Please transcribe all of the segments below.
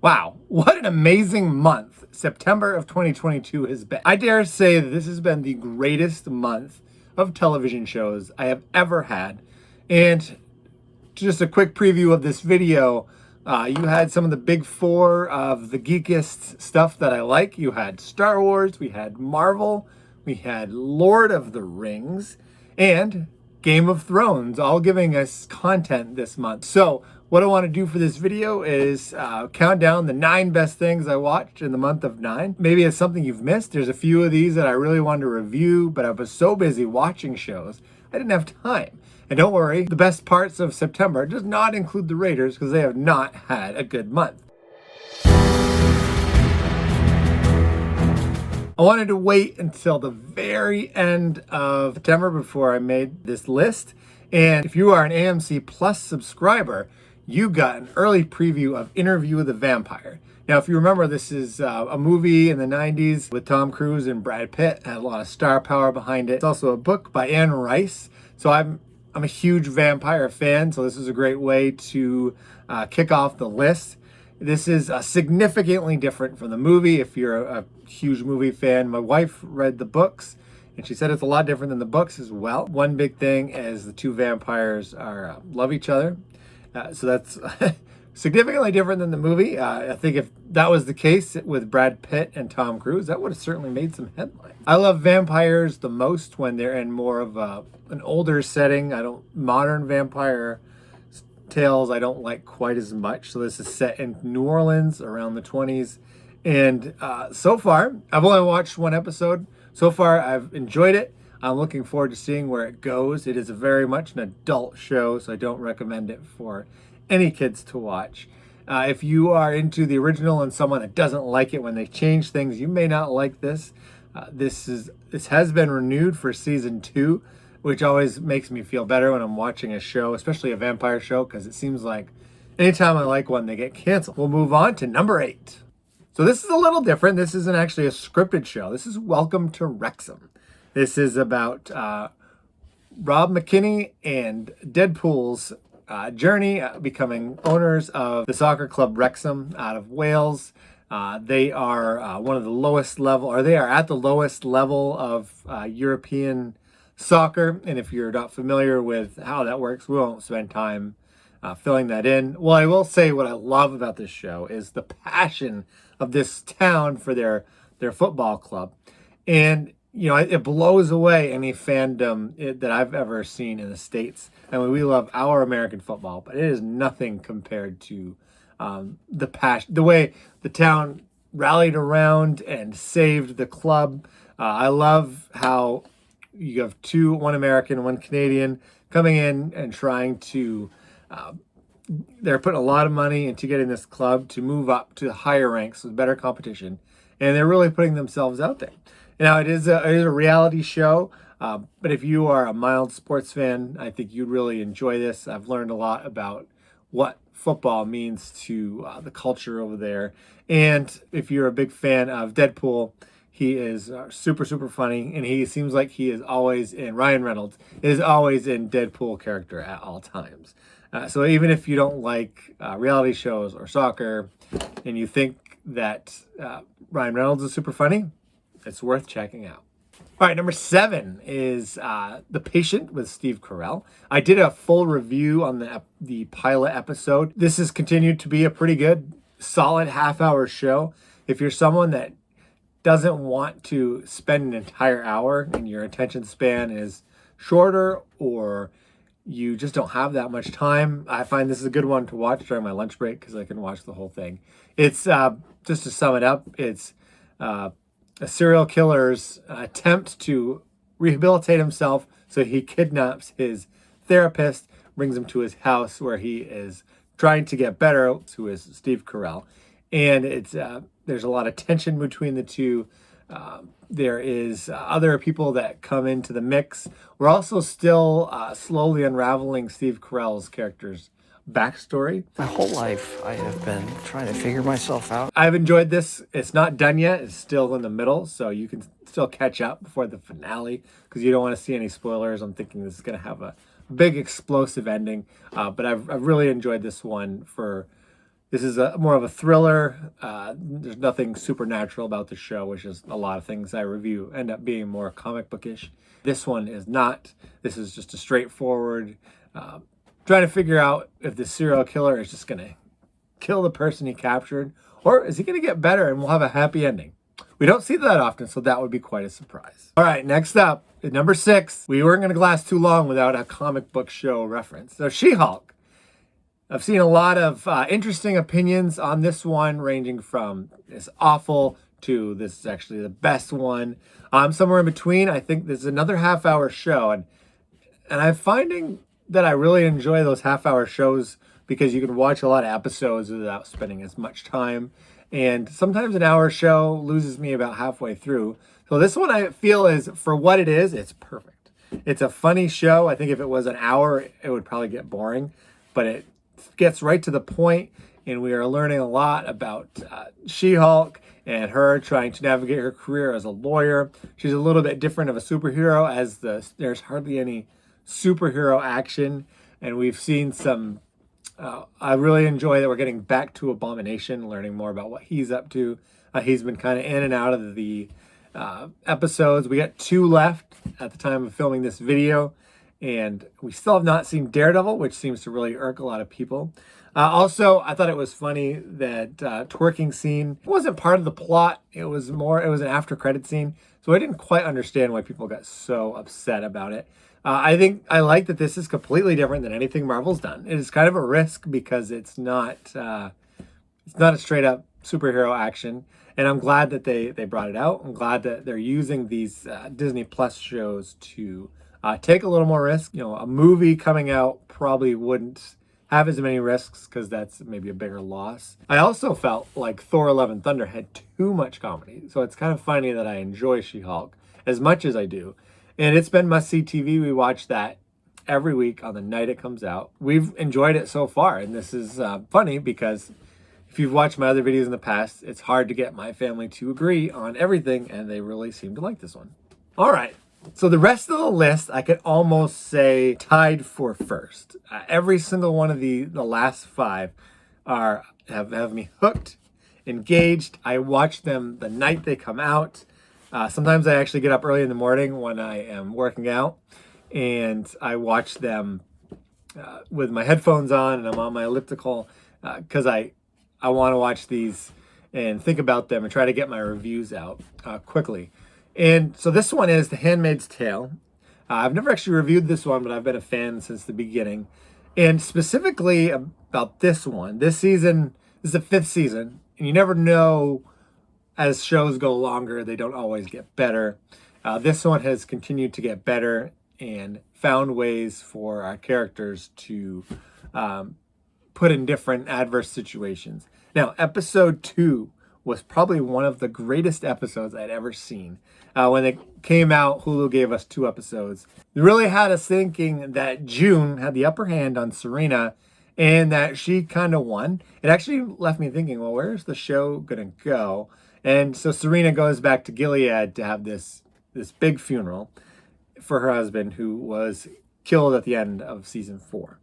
Wow, what an amazing month September of 2022 has been. I dare say that this has been the greatest month of television shows I have ever had. And just a quick preview of this video, you had some of the big four of the geekiest stuff that I like. You had Star Wars, we had Marvel, we had Lord of the Rings, and Game of Thrones, all giving us content this month. So what I want to do for this video is count down the 9 best things I watched in the month of 9. Maybe it's something you've missed. There's a few of these that I really wanted to review, but I was so busy watching shows, I didn't have time. And don't worry, the best parts of September does not include the Raiders because they have not had a good month. I wanted to wait until the very end of September before I made this list. And if you are an AMC Plus subscriber, you got an early preview of Interview with the Vampire. Now, if you remember, this is a movie in the 90s with Tom Cruise and Brad Pitt. It had a lot of star power behind it. It's also a book by Anne Rice. So I'm a huge vampire fan, so this is a great way to kick off the list. This is significantly different from the movie. If you're a huge movie fan, my wife read the books, and she said it's a lot different than the books as well. One big thing is the two vampires are love each other, so that's significantly different than the movie. I think if that was the case with Brad Pitt and Tom Cruise, that would have certainly made some headlines. I love vampires the most when they're in more of an older setting. Modern vampire tales I don't like quite as much. So this is set in New Orleans around the 20s. And so far, I've only watched one episode. So far, I've enjoyed it. I'm looking forward to seeing where it goes. It is very much an adult show, so I don't recommend it for any kids to watch. If you are into the original and someone that doesn't like it when they change things, you may not like this. This has been renewed for season 2, which always makes me feel better when I'm watching a show, especially a vampire show, because it seems like anytime I like one, they get canceled. We'll move on to number 8. So this is a little different. This isn't actually a scripted show. This is Welcome to Wrexham. This is about Rob McElhenney and Deadpool's journey becoming owners of the soccer club Wrexham out of Wales. They are one of the lowest level, or they are at the lowest level of European soccer. And if you're not familiar with how that works, we won't spend time filling that in. Well, I will say what I love about this show is the passion of this town for their football club. And you know, it blows away any fandom that I've ever seen in the States. I mean, we love our American football, but it is nothing compared to the passion, the way the town rallied around and saved the club. I love how you have one American, one Canadian coming in and trying to, they're putting a lot of money into getting this club to move up to higher ranks with better competition. And they're really putting themselves out there. Now, it is a reality show, but if you are a mild sports fan, I think you'd really enjoy this. I've learned a lot about what football means to the culture over there. And if you're a big fan of Deadpool, he is super, super funny, and he seems like he is always in, Ryan Reynolds is always in Deadpool character at all times. So even if you don't like reality shows or soccer, and you think that Ryan Reynolds is super funny, it's worth checking out. All right, number 7 is The Patient with Steve Carell. I did a full review on the pilot episode. This has continued to be a pretty good, solid half-hour show. If you're someone that doesn't want to spend an entire hour and your attention span is shorter, or you just don't have that much time, I find this is a good one to watch during my lunch break because I can watch the whole thing. It's, just to sum it up, it's a serial killer's attempt to rehabilitate himself, so he kidnaps his therapist, brings him to his house where he is trying to get better, who is Steve Carell. And it's there's a lot of tension between the two. There is other people that come into the mix. We're also still slowly unraveling Steve Carell's character's backstory. My whole life, I have been trying to figure myself out. I've enjoyed this. It's not done yet. It's still in the middle, so you can still catch up before the finale because you don't want to see any spoilers. I'm thinking this is going to have a big explosive ending, but I've really enjoyed this one for This is more of a thriller. There's nothing supernatural about the show, which is a lot of things I review end up being more comic bookish. This one is not. This is just a straightforward trying to figure out if the serial killer is just going to kill the person he captured, or is he going to get better and we'll have a happy ending. We don't see that often, so that would be quite a surprise. All right, next up, at number 6, we weren't going to last too long without a comic book show reference. So She-Hulk. I've seen a lot of interesting opinions on this one, ranging from it's awful to this is actually the best one. I'm somewhere in between. I think this is another half-hour show, and I'm finding that I really enjoy those half-hour shows because you can watch a lot of episodes without spending as much time. And sometimes an hour show loses me about halfway through. So this one I feel is, for what it is, it's perfect. It's a funny show. I think if it was an hour, it would probably get boring, but it gets right to the point, and we are learning a lot about She-Hulk and her trying to navigate her career as a lawyer. She's a little bit different of a superhero, as there's hardly any superhero action, and we've seen some I really enjoy that we're getting back to Abomination, learning more about what he's up to. He's been kind of in and out of the episodes. We got 2 left at the time of filming this video, and we still have not seen Daredevil, which seems to really irk a lot of people. Also, I thought it was funny that twerking scene wasn't part of the plot. It was an after credit scene. So I didn't quite understand why people got so upset about it. I think I like that this is completely different than anything Marvel's done. It is kind of a risk because it's not a straight up superhero action. And I'm glad that they brought it out. I'm glad that they're using these Disney Plus shows to take a little more risk. You know, a movie coming out probably wouldn't have as many risks because that's maybe a bigger loss. I also felt like Thor: Love and Thunder had too much comedy. So it's kind of funny that I enjoy She-Hulk as much as I do. And it's been must-see TV. We watch that every week on the night it comes out. We've enjoyed it so far. And this is funny because if you've watched my other videos in the past, it's hard to get my family to agree on everything, and they really seem to like this one. All right. So the rest of the list, I could almost say tied for first. Every single one of the last 5 have me hooked, engaged. I watch them the night they come out. Sometimes I actually get up early in the morning when I am working out, and I watch them with my headphones on, and I'm on my elliptical because I want to watch these and think about them and try to get my reviews out quickly. And so this one is The Handmaid's Tale. I've never actually reviewed this one, but I've been a fan since the beginning. And specifically about this one, this season, this is the 5th season, and you never know, as shows go longer, they don't always get better. This one has continued to get better and found ways for our characters to put in different adverse situations. Now, episode 2 was probably one of the greatest episodes I'd ever seen. When it came out, Hulu gave us 2 episodes. It really had us thinking that June had the upper hand on Serena and that she kind of won. It actually left me thinking, well, where's the show going to go? And so Serena goes back to Gilead to have this big funeral for her husband, who was killed at the end of season 4.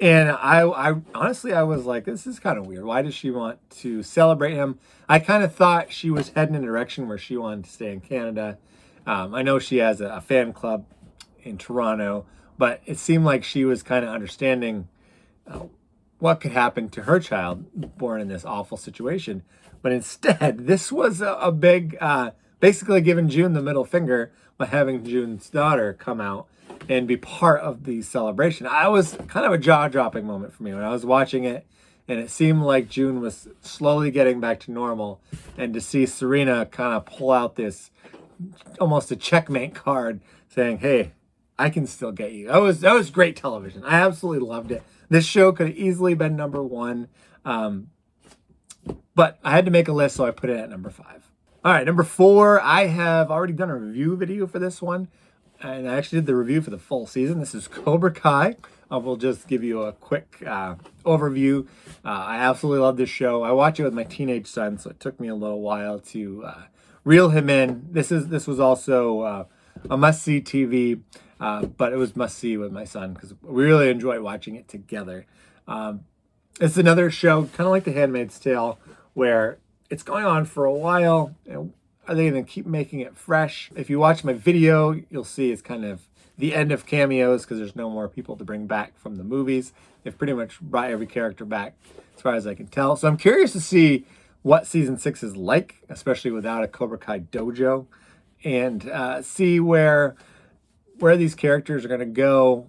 And I honestly, I was like, this is kind of weird. Why does she want to celebrate him? I kind of thought she was heading in a direction where she wanted to stay in Canada. I know she has a fan club in Toronto, but it seemed like she was kind of understanding what could happen to her child born in this awful situation. But instead, this was a big, basically giving June the middle finger by having June's daughter come out and be part of the celebration. I was kind of a jaw-dropping moment for me when I was watching it, and it seemed like June was slowly getting back to normal, and to see Serena kind of pull out this almost a checkmate card saying, hey, I can still get you. That was great television. I absolutely loved it. This show could have easily been number 1, but I had to make a list, so I put it at number 5. All right, number 4, I have already done a review video for this one. And I actually did the review for the full season. This is Cobra Kai. We'll just give you a quick overview. I absolutely love this show. I watch it with my teenage son, so it took me a little while to reel him in. This was also a must-see TV, but it was must-see with my son because we really enjoy watching it together. It's another show, kind of like The Handmaid's Tale, where it's going on for a while. Are they going to keep making it fresh? If you watch my video, you'll see it's kind of the end of cameos because there's no more people to bring back from the movies. They've pretty much brought every character back as far as I can tell. So I'm curious to see what season 6 is like, especially without a Cobra Kai dojo, and see where these characters are going to go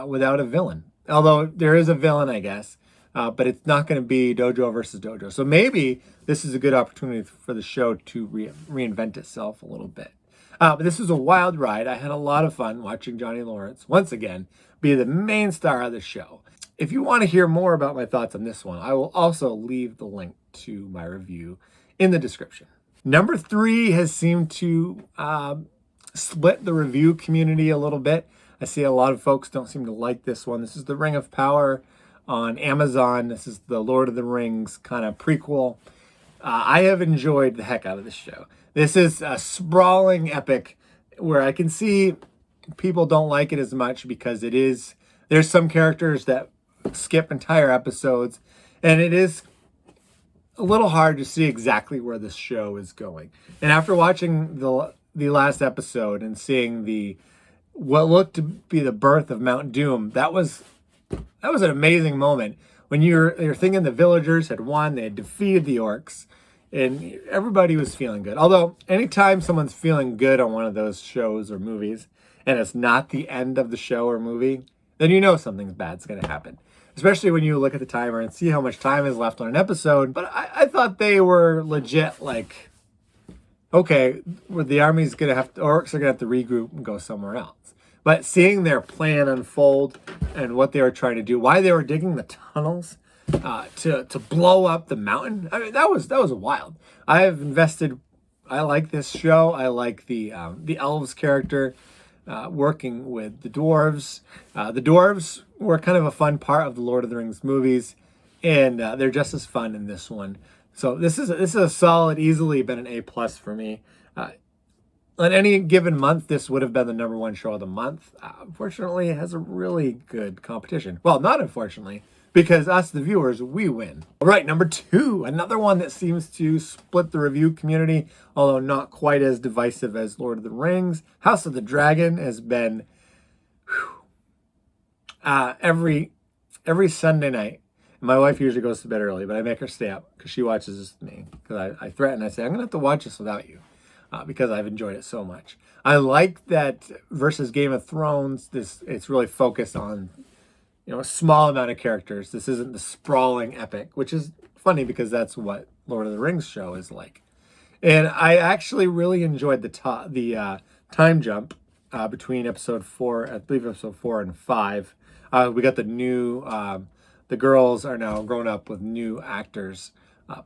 without a villain. Although there is a villain, I guess, but it's not going to be dojo versus dojo. So maybe this is a good opportunity for the show to reinvent itself a little bit. But this was a wild ride. I had a lot of fun watching Johnny Lawrence, once again, be the main star of the show. If you want to hear more about my thoughts on this one, I will also leave the link to my review in the description. Number 3 has seemed to split the review community a little bit. I see a lot of folks don't seem to like this one. This is The Ring of Power on Amazon. This is the Lord of the Rings kind of prequel. I have enjoyed the heck out of this show. This is a sprawling epic where I can see people don't like it as much because there's some characters that skip entire episodes, and it is a little hard to see exactly where this show is going. And after watching the last episode and seeing what looked to be the birth of Mount Doom, that was an amazing moment when you're thinking the villagers had won, they had defeated the orcs, and everybody was feeling good. Although anytime someone's feeling good on one of those shows or movies and it's not the end of the show or movie, then you know something bad's going to happen. Especially when you look at the timer and see how much time is left on an episode. But I thought they were legit, like, okay, the army's going to orcs are going to have to regroup and go somewhere else. But seeing their plan unfold and what they were trying to do, why they were digging the tunnels to blow up the mountain, I mean, that was wild. I like this show. I like the elves character working with the dwarves. The dwarves were kind of a fun part of the Lord of the Rings movies, and they're just as fun in this one. So this is a solid, easily been an A+ for me. On any given month, this would have been the number 1 show of the month. Unfortunately, it has a really good competition. Well, not unfortunately, because us, the viewers, we win. All right, number 2, another one that seems to split the review community, although not quite as divisive as Lord of the Rings. House of the Dragon has been every Sunday night. My wife usually goes to bed early, but I make her stay up because she watches this with me. Because I threaten, I say, I'm going to have to watch this without you. Because I've enjoyed it so much. I like that versus Game of Thrones, it's really focused on, a small amount of characters. This isn't the sprawling epic, which is funny because that's what Lord of the Rings show is like. And I actually really enjoyed the time jump between episode 4, I believe episode 4 and 5. We got the girls are now grown up with new actors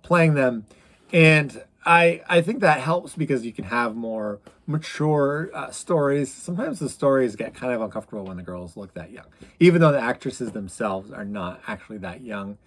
playing them. And I think that helps because you can have more mature stories. Sometimes the stories get kind of uncomfortable when the girls look that young, even though the actresses themselves are not actually that young.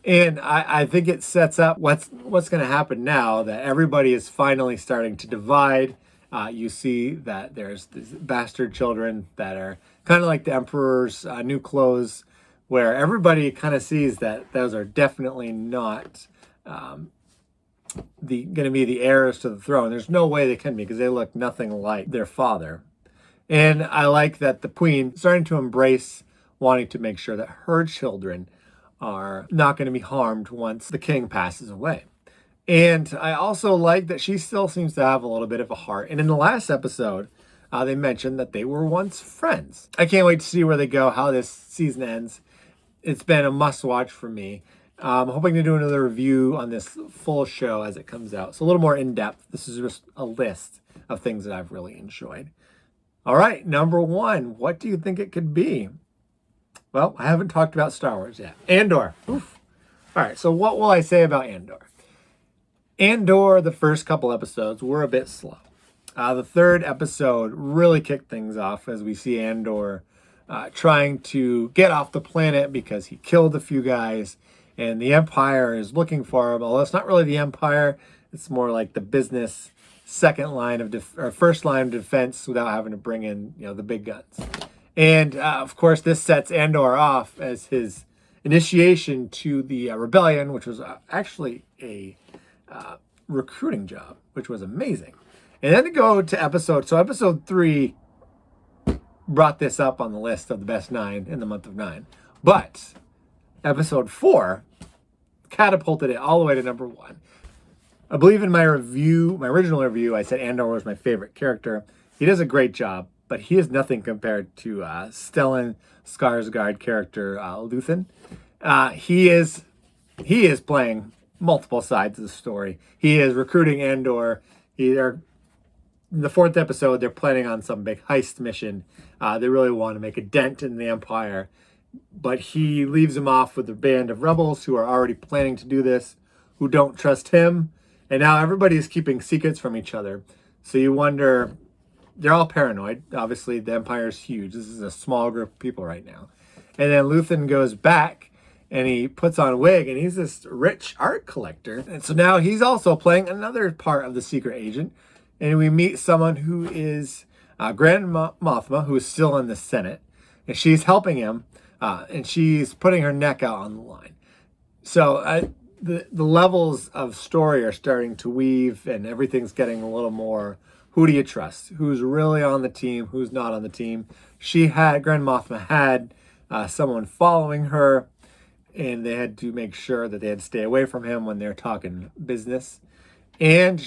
And I think it sets up what's going to happen now that everybody is finally starting to divide. You see that there's these bastard children that are kind of like the Emperor's new clothes, where everybody kind of sees that those are definitely not going to be the heirs to the throne. There's no way they can be because they look nothing like their father. And I like that the queen starting to embrace wanting to make sure that her children are not going to be harmed once the king passes away. And I also like that she still seems to have a little bit of a heart. And in the last episode, they mentioned that they were once friends. I can't wait to see where they go, how this season ends. It's been a must-watch for me. I'm hoping to do another review on this full show as it comes out. So a little more in-depth. This is just a list of things that I've really enjoyed. All right, number 1. What do you think it could be? Well, I haven't talked about Star Wars yet. Andor. Oof. All right, so what will I say about Andor? Andor, the first couple episodes were a bit slow. The third episode really kicked things off as we see Andor trying to get off the planet because he killed a few guys. And the Empire is looking for him, although it's not really the Empire. It's more like the business first line of defense without having to bring in, the big guns. And of course, this sets Andor off as his initiation to the rebellion, which was actually a recruiting job, which was amazing. And then to go to episode 3 brought this up on the list of the best 9 in the month of 9. But episode 4 catapulted it all the way to number 1. I believe in my original review, I said Andor was my favorite character. He does a great job, but he is nothing compared to Stellan Skarsgård character Luthen. He is playing multiple sides of the story. He is recruiting Andor. In the 4th episode, they're planning on some big heist mission. They really want to make a dent in the Empire. But he leaves him off with a band of rebels who are already planning to do this, who don't trust him. And now everybody is keeping secrets from each other. So you wonder, they're all paranoid. Obviously, the Empire is huge. This is a small group of people right now. And then Luthen goes back and he puts on a wig and he's this rich art collector. And so now he's also playing another part of the secret agent. And we meet someone who is Grand Mothma, who is still in the Senate. And she's helping him. And she's putting her neck out on the line. So the levels of story are starting to weave, and everything's getting a little more, who do you trust? Who's really on the team? Who's not on the team? Grand Mothma had someone following her, and they had to make sure that they had to stay away from him when they're talking business. And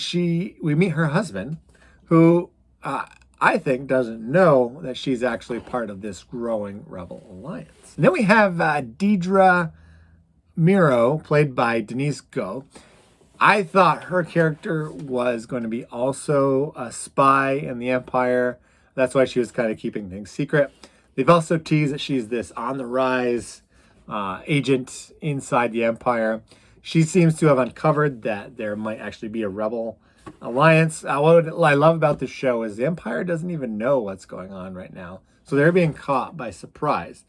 we meet her husband, who I think doesn't know that she's actually part of this growing rebel alliance. And then we have Deidre Miro, played by Denise Go. I thought her character was going to be also a spy in the Empire. That's why she was kind of keeping things secret. They've also teased that she's this on-the-rise agent inside the Empire. She seems to have uncovered that there might actually be a rebel alliance. What I love about this show is the Empire doesn't even know what's going on right now. So they're being caught by surprise.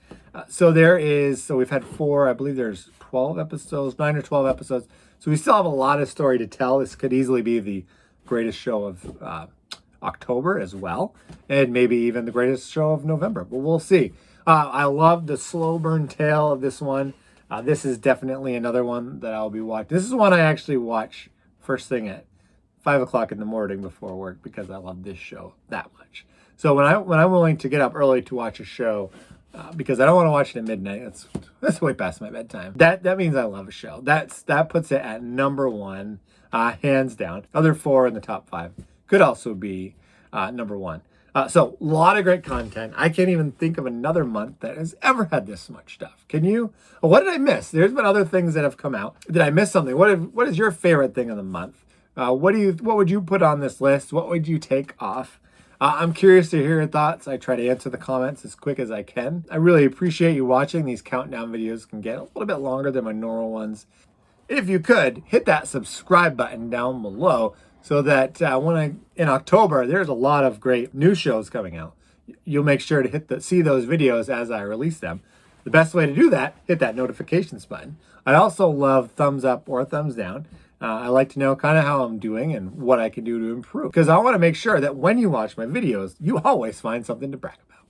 So we've had 4, I believe there's 12 episodes, 9 or 12 episodes. So we still have a lot of story to tell. This could easily be the greatest show of October as well. And maybe even the greatest show of November, but we'll see. I love the slow burn tale of this one. This is definitely another one that I'll be watching. This is one I actually watch first thing at 5 o'clock in the morning before work because I love this show that much. So when I'm willing to get up early to watch a show, because I don't want to watch it at midnight, that's way past my bedtime. That means I love a show. That puts it at number 1, hands down. Other 4 in the top 5 could also be number 1. So a lot of great content. I can't even think of another month that has ever had this much stuff. Can you? What did I miss? There's been other things that have come out. Did I miss something? What is your favorite thing of the month? What would you put on this list? What would you take off? I'm curious to hear your thoughts. I try to answer the comments as quick as I can. I really appreciate you watching. These countdown videos can get a little bit longer than my normal ones. If you could, hit that subscribe button down below so that in October, there's a lot of great new shows coming out. You'll make sure to see those videos as I release them. The best way to do that, hit that notifications button. I also love thumbs up or thumbs down. I like to know kind of how I'm doing and what I can do to improve. Because I want to make sure that when you watch my videos, you always find something to brag about.